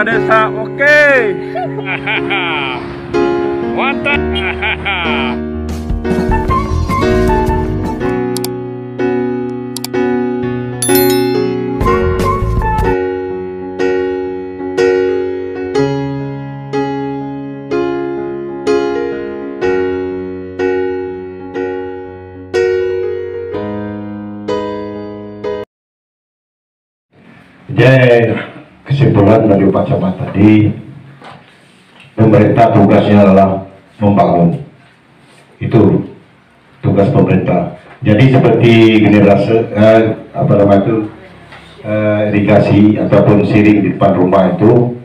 desa. Oke. Mantap. Jadi kesimpulan dari Pak Camat tadi, pemerintah tugasnya adalah membangun. Itu tugas pemerintah. Jadi seperti generasi irigasi ataupun siring di depan rumah itu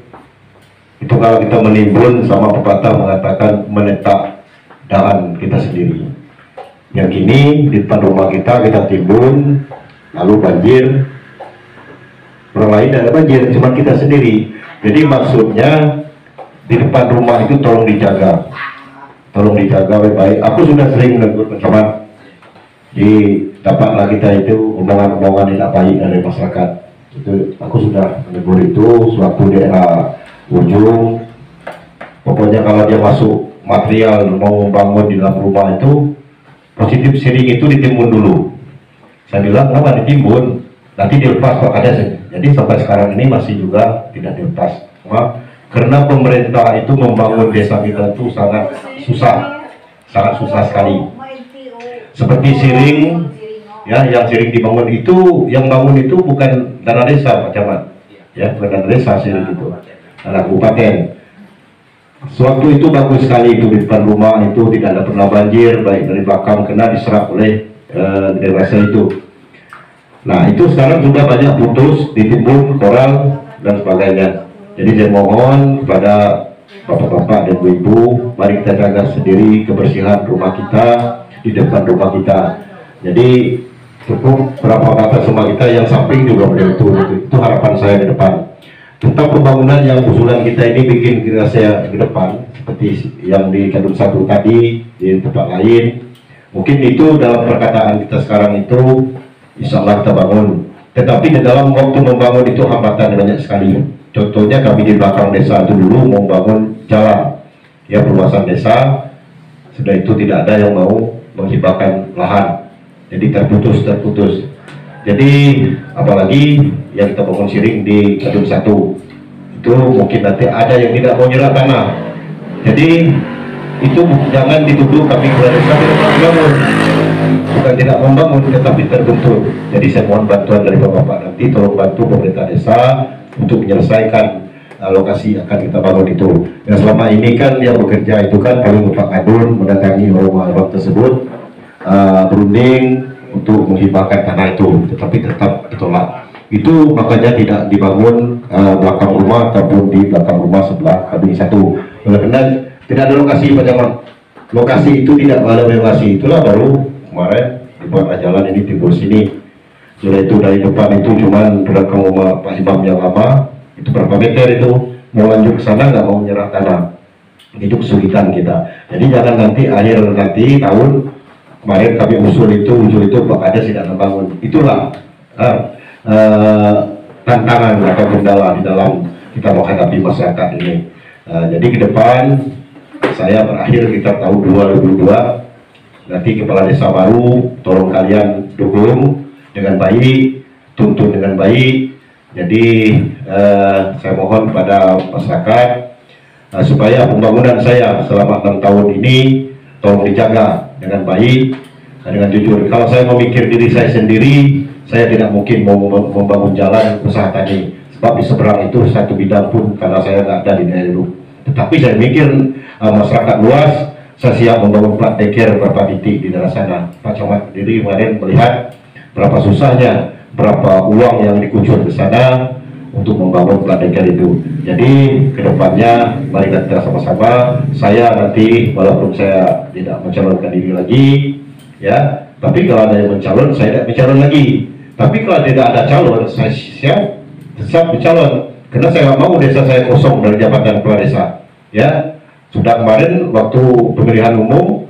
kalau kita menimbun, sama pepatah mengatakan menetak dahan kita sendiri. Yang ini di depan rumah kita timbun, lalu banjir. Orang lain ada banjir, cuma kita sendiri. Jadi maksudnya di depan rumah itu tolong dijaga baik-baik. Aku sudah sering menegur teman-teman, dapatlah kita itu omongan-omongan tidak baik dari masyarakat. Itu aku sudah menegur itu suatu daerah ujung. Pokoknya kalau dia masuk material mau bangun di dalam rumah itu, positif siring itu ditimbun dulu. Saya bilang kenapa ditimbun? Nanti dilepas Pak Kades. Jadi sampai sekarang ini masih juga tidak dilepas. Karena pemerintah itu membangun desa kita itu sangat susah sekali. Seperti siring, ya, yang siring dibangun itu, yang bangun itu bukan dana desa Pak Camat, ya, bukan dana desa siring itu, dana kabupaten. Sewaktu itu bagus sekali itu di depan rumah itu tidak ada pernah banjir, baik dari belakang kena diserap oleh desa itu. Nah itu sekarang sudah banyak putus, ditimbun, koral dan sebagainya. Jadi saya mohon kepada bapak-bapak dan ibu-ibu, mari kita jaga sendiri kebersihan rumah kita, di depan rumah kita. Jadi cukup berapa kata sama kita, yang samping juga boleh itu harapan saya ke depan. Tentang pembangunan yang usulan kita ini bikin kira saya ke depan, seperti yang di Kadun 1 tadi, di tempat lain. Mungkin itu dalam perkataan kita sekarang itu, insya Allah kita bangun. Tetapi di dalam waktu membangun itu hambatan banyak sekali. Contohnya kami di belakang desa itu dulu mau bangun jalan, ya, perluasan desa. Sudah itu tidak ada yang mau menghibahkan lahan, jadi terputus. Jadi apalagi yang kita bangun siring di Kadun 1 itu mungkin nanti ada yang tidak mau nyerah tanah. Jadi itu jangan dituduh kami keluarga desa tidak membangun. Bukan tidak membangun, tetapi terbentur. Jadi saya mohon bantuan dari bapak-bapak, nanti tolong bantu pemerintah desa untuk menyelesaikan lokasi akan kita bangun itu. Dan selama ini kan yang bekerja itu kan kami Bapak Kadun mendatangi rumah tersebut, berunding untuk menghibahkan tanah itu, tetapi tetap ditolak. Itu makanya tidak dibangun belakang rumah ataupun di belakang rumah sebelah Kadun 1. Oleh karena tidak ada lokasi Pak Camat. Lokasi itu tidak ada lokasi, itulah baru kemarin dibuat jalan ini timbul sini. Sudah itu dari depan itu cuman belakang rumah Pak Imam yang lama itu berapa meter itu, mau lanjut ke sana nggak mau menyerah tanah. Itu kesulitan kita. Jadi jangan nanti akhir tahun kemarin kami usul itu Pak Kades tidak membangun. Itulah tantangan atau kendala di dalam kita menghadapi masyarakat ini. Jadi ke depan saya berakhir kita tahun 2002 nanti kepala desa baru, tolong kalian dukung dengan baik, tuntun dengan baik. Jadi saya mohon kepada masyarakat supaya pembangunan saya selama 6 tahun ini tolong dijaga dengan baik dan dengan jujur. Kalau saya memikir diri saya sendiri, saya tidak mungkin mau membangun jalan usaha tani, sebab di seberang itu satu bidang pun karena saya nggak ada di daerah itu. Tetapi saya mikir masyarakat luas, saya siap membangun plat deker berapa titik di daerah sana. Pak Camat sendiri kemarin melihat berapa susahnya, berapa uang yang dikucur ke sana untuk membangun plat deker itu. Jadi kedepannya mari kita sama-sama. Saya nanti walaupun saya tidak mencalonkan diri lagi, ya, tapi kalau ada yang mencalon, saya tidak mencalon lagi. Tapi kalau tidak ada calon, saya siap mencalon. Karena saya nggak mau desa saya kosong dari jabatan kepala desa. Ya, sudah kemarin waktu pemilihan umum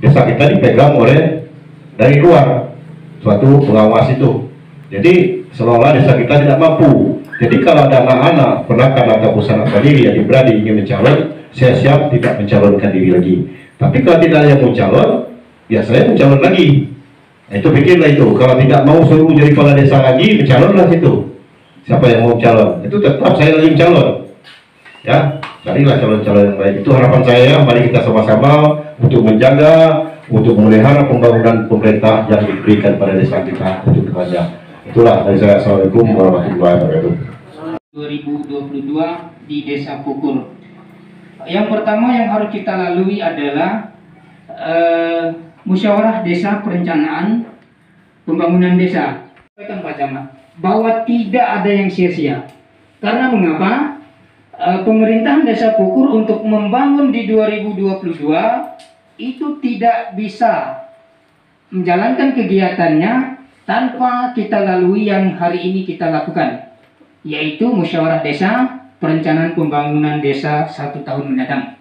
desa kita dipegang oleh dari luar, suatu pengawas itu. Jadi seolah-olah desa kita tidak mampu. Jadi kalau ada anak-anak, ponakan atau sanak famili yang berani ingin mencalon, saya siap tidak mencalonkan diri lagi. Tapi kalau tidak ada yang mau calon, ya saya mencalon lagi. Nah, itu pikirlah itu. Kalau tidak mau suruh jadi kepala desa lagi, mencalonlah situ. Siapa yang mau calon? Itu tetap saya lagi mencalon. Ya, carilah calon-calon yang baik. Itu harapan saya. Mari kita sama-sama untuk menjaga, untuk memelihara pembangunan pemerintah yang diberikan pada desa kita untuk kerajaan. Itulah dari saya. Assalamualaikum warahmatullahi wabarakatuh. 2022 di Desa Pukur. Yang pertama yang harus kita lalui adalah musyawarah desa perencanaan pembangunan desa. Sampaikan Pak Camat bahwa tidak ada yang sia-sia. Karena mengapa? Pemerintahan Desa Pukur untuk membangun di 2022 itu tidak bisa menjalankan kegiatannya tanpa kita lalui yang hari ini kita lakukan, yaitu musyawarah desa perencanaan pembangunan desa 1 tahun mendatang.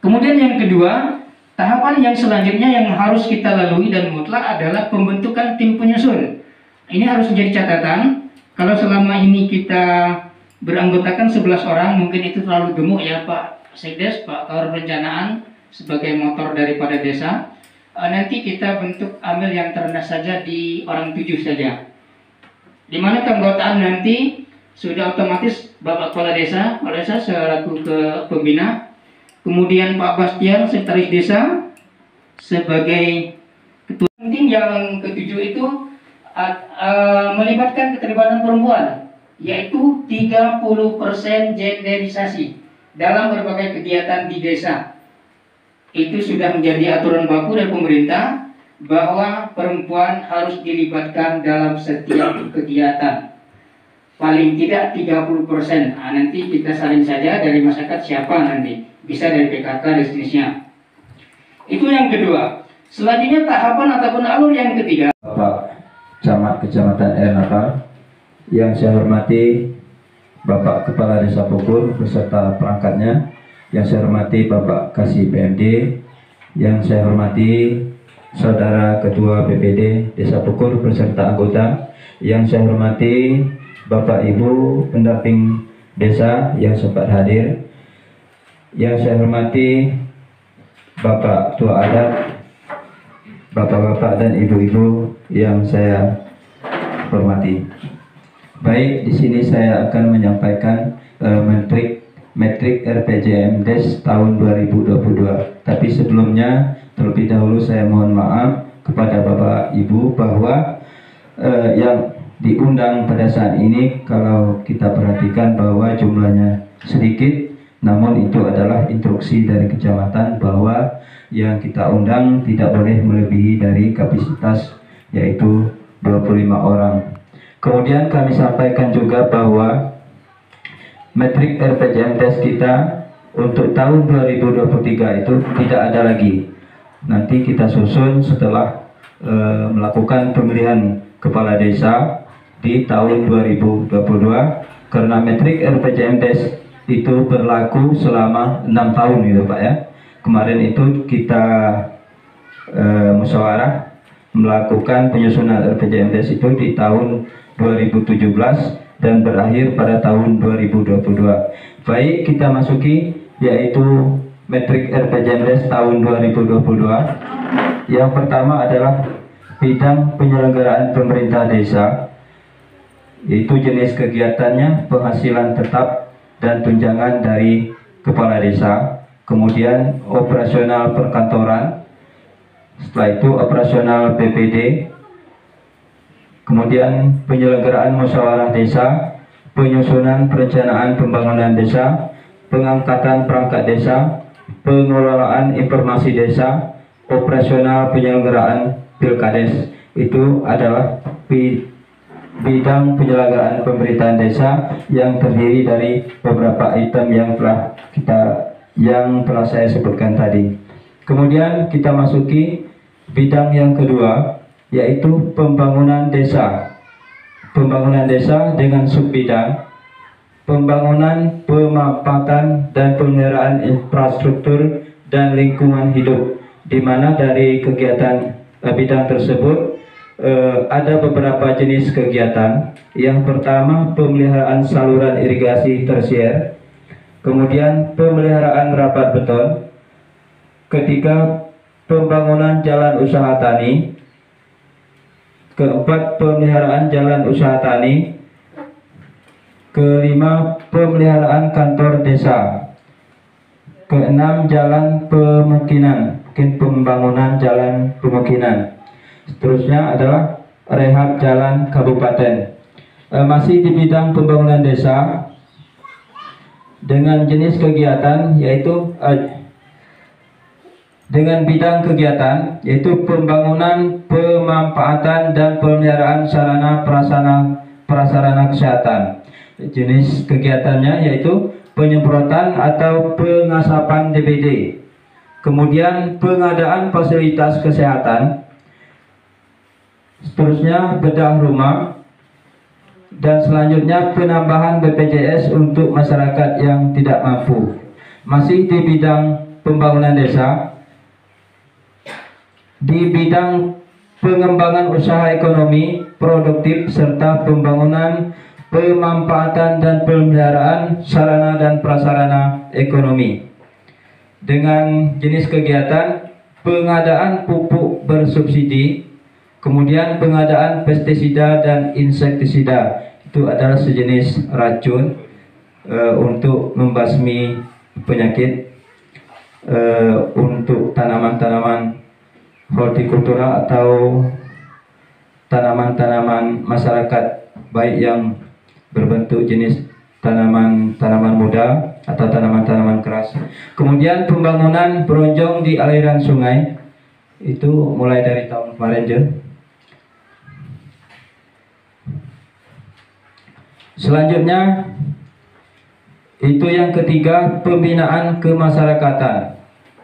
Kemudian yang kedua, tahapan yang selanjutnya yang harus kita lalui dan mutlak adalah pembentukan tim penyusun. Ini harus menjadi catatan. Kalau selama ini kita beranggotakan 11 orang, mungkin itu terlalu gemuk ya Pak Sekdes, Pak Kawar Perencanaan sebagai motor daripada desa. Nanti kita bentuk ambil yang terendah saja di orang 7 saja. Di mana keanggotaan nanti sudah otomatis Bapak Kepala Desa selaku pembina, kemudian Pak Bastian Sekretaris Desa sebagai ketua. Penting yang ketujuh itu melibatkan keterlibatan perempuan, yaitu 30% genderisasi dalam berbagai kegiatan di desa. Itu sudah menjadi aturan baku dari pemerintah bahwa perempuan harus dilibatkan dalam setiap kegiatan. Paling tidak 30%. Nanti kita salin saja dari masyarakat siapa nanti. Bisa dari PKK dan sejenisnya. Itu yang kedua. Selanjutnya tahapan ataupun alur yang ketiga. Bapak Camat Kecamatan Ernaka, yang saya hormati Bapak Kepala Desa Pukur beserta perangkatnya, yang saya hormati Bapak Kasih PMD, yang saya hormati Saudara Ketua BPD Desa Pukur beserta anggota, yang saya hormati Bapak Ibu pendamping desa yang sempat hadir, yang saya hormati Bapak Tua Adat, Bapak-bapak dan ibu-ibu yang saya hormati. Baik, di sini saya akan menyampaikan metrik RPJMDes tahun 2022. Tapi sebelumnya, terlebih dahulu saya mohon maaf kepada Bapak Ibu bahwa yang diundang pada saat ini, kalau kita perhatikan bahwa jumlahnya sedikit, namun itu adalah instruksi dari kecamatan bahwa yang kita undang tidak boleh melebihi dari kapasitas, yaitu 25 orang. Kemudian kami sampaikan juga bahwa metrik RPJMDes kita untuk tahun 2023 itu tidak ada lagi. Nanti kita susun setelah melakukan pemilihan kepala desa di tahun 2022, karena metrik RPJMDes itu berlaku selama 6 tahun gitu Pak ya. Kemarin itu kita musyawarah melakukan penyusunan RPJMDes itu di tahun 2017 dan berakhir pada tahun 2022. Baik, kita masuki yaitu metrik RPJMDes tahun 2022. Yang pertama adalah bidang penyelenggaraan pemerintah desa, yaitu jenis kegiatannya, penghasilan tetap dan tunjangan dari kepala desa. Kemudian operasional perkantoran, setelah itu operasional BPD, kemudian penyelenggaraan musyawarah desa, penyusunan perencanaan pembangunan desa, pengangkatan perangkat desa, pengelolaan informasi desa, operasional penyelenggaraan pilkades. Itu adalah bidang penyelenggaraan pemerintahan desa yang terdiri dari beberapa item yang telah saya sebutkan tadi. Kemudian kita masuki bidang yang kedua, yaitu pembangunan desa. Pembangunan desa dengan subbidang pembangunan, pemampatan dan penyelenggaraan infrastruktur dan lingkungan hidup, di mana dari kegiatan bidang tersebut ada beberapa jenis kegiatan. Yang pertama, pemeliharaan saluran irigasi tersier, kemudian pemeliharaan rapat beton, ketiga, pembangunan jalan usaha tani, keempat, pemeliharaan jalan usaha tani, kelima, pemeliharaan kantor desa, keenam, jalan pemukiman, pembangunan jalan pemukiman. Seterusnya adalah rehab jalan kabupaten. Masih di bidang pembangunan desa dengan jenis kegiatan yaitu dengan bidang kegiatan yaitu pembangunan, pemanfaatan dan pemeliharaan sarana prasarana kesehatan. Jenis kegiatannya yaitu penyemprotan atau pengasapan DBD, kemudian pengadaan fasilitas kesehatan, seterusnya bedah rumah, dan selanjutnya penambahan BPJS untuk masyarakat yang tidak mampu. Masih di bidang pembangunan desa, di bidang pengembangan usaha ekonomi produktif serta pembangunan, pemanfaatan dan pemeliharaan sarana dan prasarana ekonomi. Dengan jenis kegiatan pengadaan pupuk bersubsidi, kemudian pengadaan pestisida dan insektisida, itu adalah sejenis racun untuk membasmi penyakit untuk tanaman-tanaman hortikultura atau tanaman-tanaman masyarakat, baik yang berbentuk jenis tanaman-tanaman muda atau tanaman-tanaman keras. Kemudian pembangunan bronjong di aliran sungai, itu mulai dari tahun kemarin. Selanjutnya itu yang ketiga, pembinaan kemasyarakatan.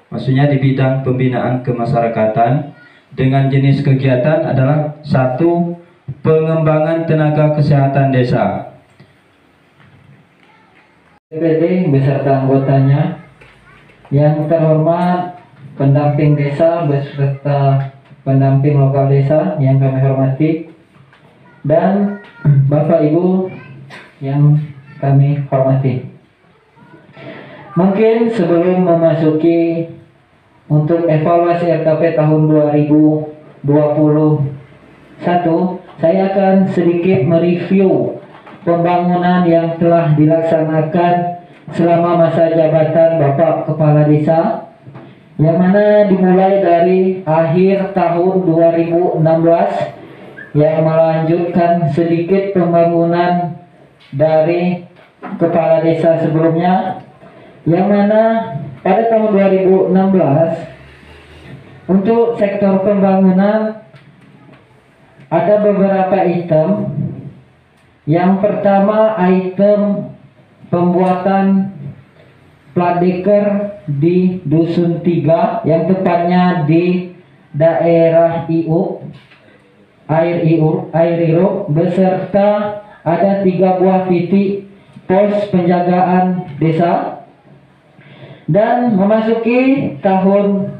Maksudnya di bidang pembinaan kemasyarakatan dengan jenis kegiatan adalah satu, pengembangan tenaga kesehatan desa. DPD beserta anggotanya, yang terhormat pendamping desa beserta pendamping lokal desa yang kami hormati, dan Bapak Ibu yang kami hormati. Mungkin sebelum memasuki untuk evaluasi RKP tahun 2021, saya akan sedikit mereview pembangunan yang telah dilaksanakan selama masa jabatan Bapak Kepala Desa, yang mana dimulai dari akhir tahun 2016 yang melanjutkan sedikit pembangunan dari Kepala Desa sebelumnya, yang mana pada tahun 2016 untuk sektor pembangunan ada beberapa item. Yang pertama, item pembuatan plat deker di Dusun 3, yang tepatnya di daerah Air Iruk, beserta ada 3 buah titik pos penjagaan desa. Dan memasuki tahun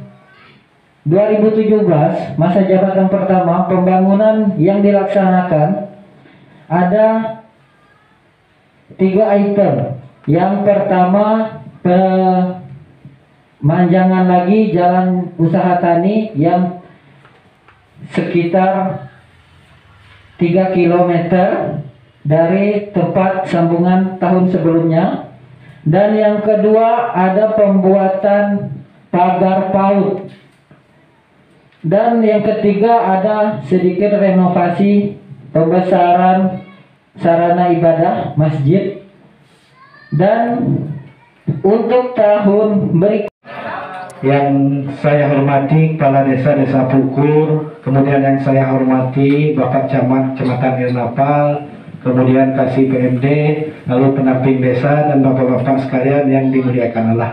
2017, masa jabatan pertama, pembangunan yang dilaksanakan ada 3 item. Yang pertama, pemanjangan lagi jalan usaha tani yang sekitar 3 km dari tempat sambungan tahun sebelumnya. Dan yang kedua, ada pembuatan pagar PAUD. Dan yang ketiga, ada sedikit renovasi pembesaran sarana ibadah masjid. Dan untuk tahun berikutnya, yang saya hormati Kepala Desa Pukur, kemudian yang saya hormati Bapak Camat Kecamatan Irnapal, kemudian Kasih PMD, lalu pendamping desa, dan bapak-bapak sekalian yang dimuliakan Allah.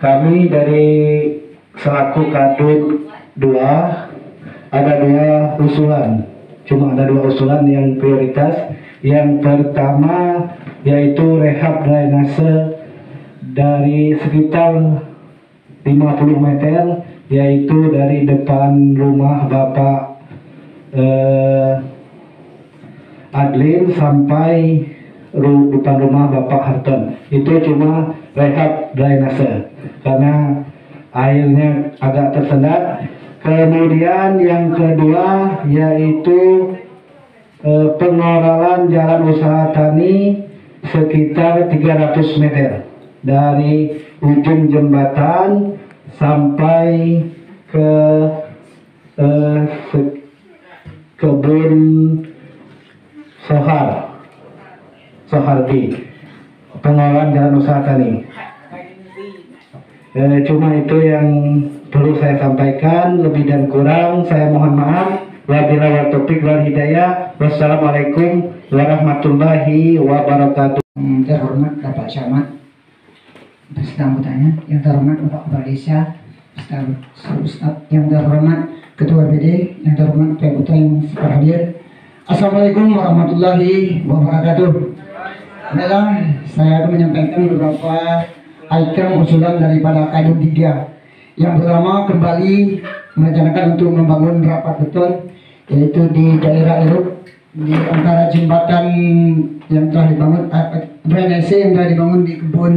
Kami dari selaku Kadut 2 ada 2 usulan, cuma ada 2 usulan yang prioritas. Yang pertama yaitu rehab drainase dari sekitar 50 meter, yaitu dari depan rumah Bapak Adlin sampai depan rumah Bapak Harton. Itu cuma rehab drainase karena airnya agak tersendat. Kemudian yang kedua yaitu pengoralan jalan usaha tani sekitar 300 meter dari ujung jembatan sampai ke kebun Sohardi, pengelolaan jalan usaha tani. Cuma itu yang perlu saya sampaikan, lebih dan kurang saya mohon maaf. Wabillahi taufiq wal hidayah. Wassalamualaikum warahmatullahi wabarakatuh. Yang terhormat Bapak Camat beserta anggotanya, yang terhormat Bapak Kepala Desa beserta Ustaz, yang terhormat Ketua BD, yang terhormat Pak Putra yang hadir. Assalamualaikum warahmatullahi wabarakatuh. Baiklah, saya akan menyampaikan beberapa item usulan daripada Kadin 3. Yang pertama, kembali merencanakan untuk membangun rapat beton, yaitu di daerah Eruk, di antara jembatan yang telah dibangun, drainase yang telah dibangun di kebun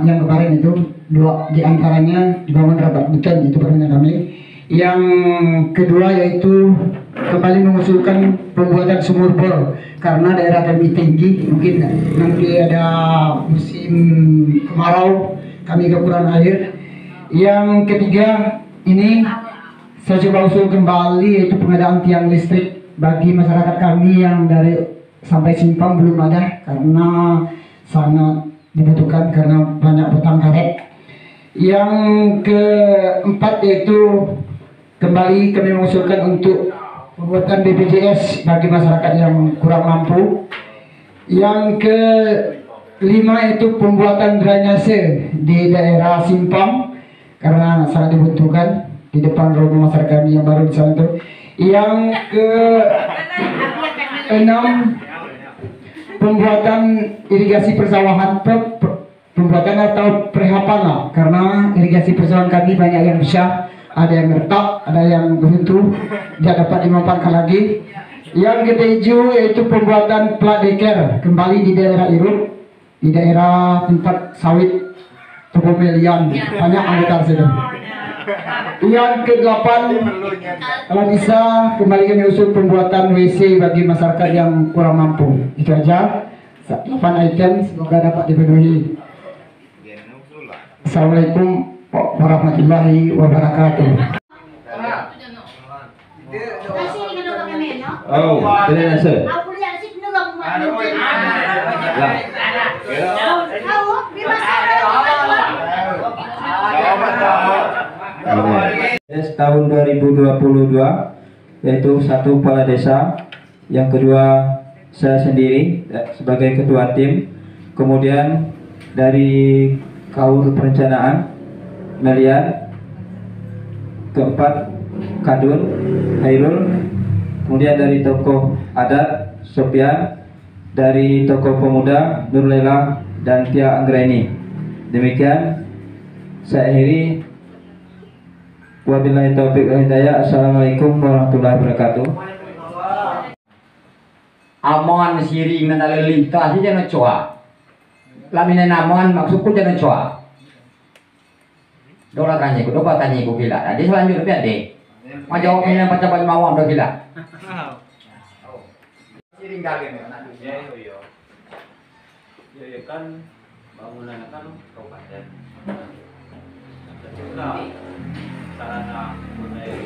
yang kemarin itu, dua di antaranya dibangun rapat beton, itu permintaan kami. Yang kedua yaitu kembali mengusulkan pembuatan sumur bor karena daerah kami tinggi, mungkin nanti ada musim kemarau kami kekurangan air. Yang ketiga ini saya coba usul kembali yaitu pengadaan tiang listrik bagi masyarakat kami yang dari sampai Simpang belum ada karena sangat dibutuhkan karena banyak petang karet. Yang keempat yaitu kembali kami mengusulkan untuk pembuatan BPJS bagi masyarakat yang kurang mampu. Yang kelima itu pembuatan drainase di daerah Simpang karena sangat dibutuhkan di depan rumah masyarakat yang baru di sana itu. Yang keenam pembuatan irigasi persawahan, pembuatan atau perehapan lah, karena irigasi persawahan kami banyak yang bisa, ada yang retak, ada yang runtuh, tidak dapat dimanfaatkan lagi. Yang ketujuh yaitu pembuatan plat deker kembali di daerah Iruk, di daerah tempat sawit Togomelian, banyak anggota situ. Yang ke-8 kalau bisa kembali kami usul pembuatan WC bagi masyarakat yang kurang mampu. Itu aja 8 item, semoga dapat dipenuhi. Assalamualaikum warahmatullahi wabarakatuh. Oh, drainase. Tahun 2022 yaitu satu kepala desa, yang kedua saya sendiri sebagai ketua tim, kemudian dari Kaur Perencanaan Melian, keempat Kadun Hairul, kemudian dari tokoh adat Sofian, dari tokoh pemuda Nurlela dan Tia Anggraini. Demikian saya akhiri. Wabillahi taufiq wal hidayah. Assalamualaikum warahmatullahi wabarakatuh. Amoan siring na nalilintas di jangan coa. Lamin na amoan maksudku jangan coa. Dola tanya ku, dola tanya ku gila. Jadi selanjutnya biar deh. Mau jawab ini yang pacapan mawam do gila. Siring kalian ya. Ya kan bangunan kan kabupaten. Sarana budaya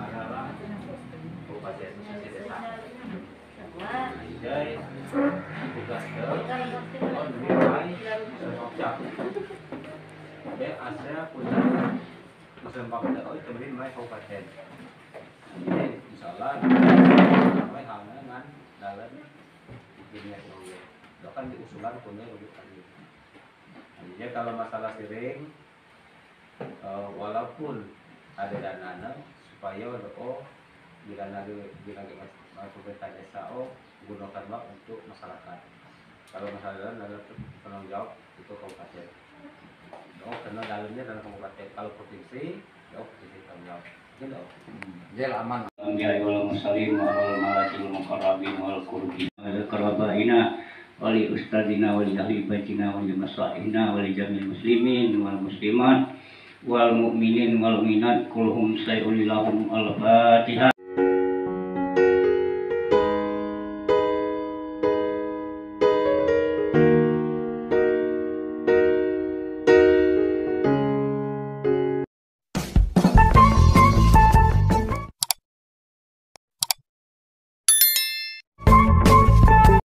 adalah kabupaten desa. Jadi tugas on mulai sejak asal punya musim pakai oh itu mulai kabupaten. Jadi misalnya mulai hanya dengan dalam dunia itu, bahkan diusulan punya lebih lagi. Jadi kalau masalah siring walaupun ada dana supaya bila pemerintah desa gunakan bak untuk masyarakat. Kalau masalah dalam penanggung jawab itu kabupaten. Karena dalamnya dalam kabupaten. Kalau provinsi Jel aman. Anbiya wal mursalin wal malaikil muqarrabin wal qurbin wal qarabaina wal ustadina wal ahli baitina wal masaihina wal jamil muslimin wal muslimat wal mu'minin wal mu'minat kulhum sayulilahum al-fatihah.